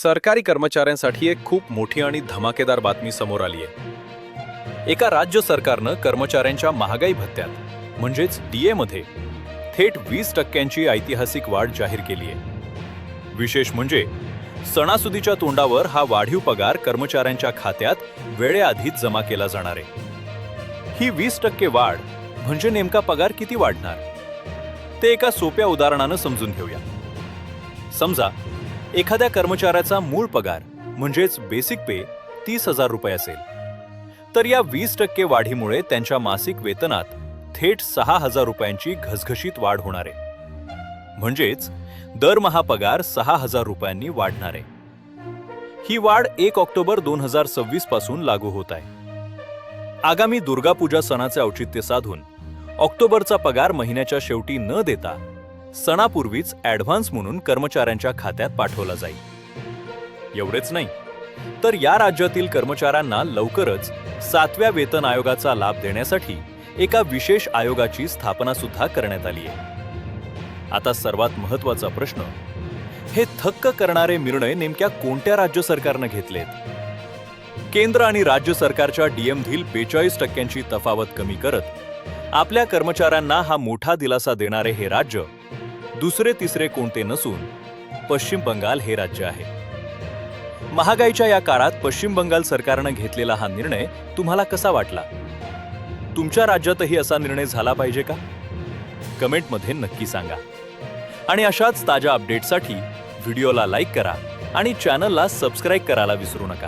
सरकारी कर्मचाऱ्यांसाठी एक खूप मोठी आणि धमाकेदार बातमी समोर आली आहे। एका राज्य सरकारनं कर्मचाऱ्यांच्या महागाई भत्त्यात म्हणजेच डीए मध्ये थेट 20% ऐतिहासिक वाढ जाहीर केली आहे। विशेष म्हणजे सणासुदीच्या तोंडावर हा वाढीव पगार कर्मचाऱ्यांच्या खात्यात वेळेआधीच जमा केला जाणार आहे। ही 20% वाढ म्हणजे नेमका पगार किती वाढणार ते एका सोप्या उदाहरणानं समजून घेऊया। समजा एखाद्या कर्मचाऱ्याचा मूळ पगार म्हणजेच बेसिक पे 30,000 रुपये असेल, तर या 20% वाढीमुळे त्यांच्या मासिक वेतनात थेट 6,000 रुपयांची घसघशीत वाढ होणार आहे। म्हणजेच दरमहा पगार 6,000 रुपयांनी वाढणार आहे। ही वाढ 1 ऑक्टोबर 2026 पासून लागू होत आहे। आगामी दुर्गा पूजा सणाचे औचित्य साधून ऑक्टोबरचा पगार महिन्याच्या शेवटी न देता सणापूर्वीच ॲडव्हान्स म्हणून कर्मचाऱ्यांच्या खात्यात पाठवला जाईल। एवढेच नाही, तर या राज्यातील कर्मचाऱ्यांना लवकरच 7व्या वेतन आयोगाचा लाभ देण्यासाठी एका विशेष आयोगाची स्थापना सुद्धा करण्यात आली आहे। आता सर्वात महत्त्वाचा प्रश्न, हे थक्क करणारे निर्णय नेमक्या कोणत्या राज्य सरकारनं घेतलेत? केंद्र आणि राज्य सरकारच्या डीएमधील 42%ची तफावत कमी करत आपल्या कर्मचाऱ्यांना हा मोठा दिलासा देणारे हे राज्य दुसरे तिसरे कोणते नसून पश्चिम बंगाल हे राज्य आहे। महागाईच्या या काळात पश्चिम बंगाल सरकारनं घेतलेला हा निर्णय तुम्हाला कसा वाटला? तुमच्या राज्यातही असा निर्णय झाला पाहिजे का? कमेंटमध्ये नक्की सांगा। आणि अशाच ताज्या अपडेट्ससाठी व्हिडिओला लाईक करा आणि चॅनलला सबस्क्राईब करायला विसरू नका।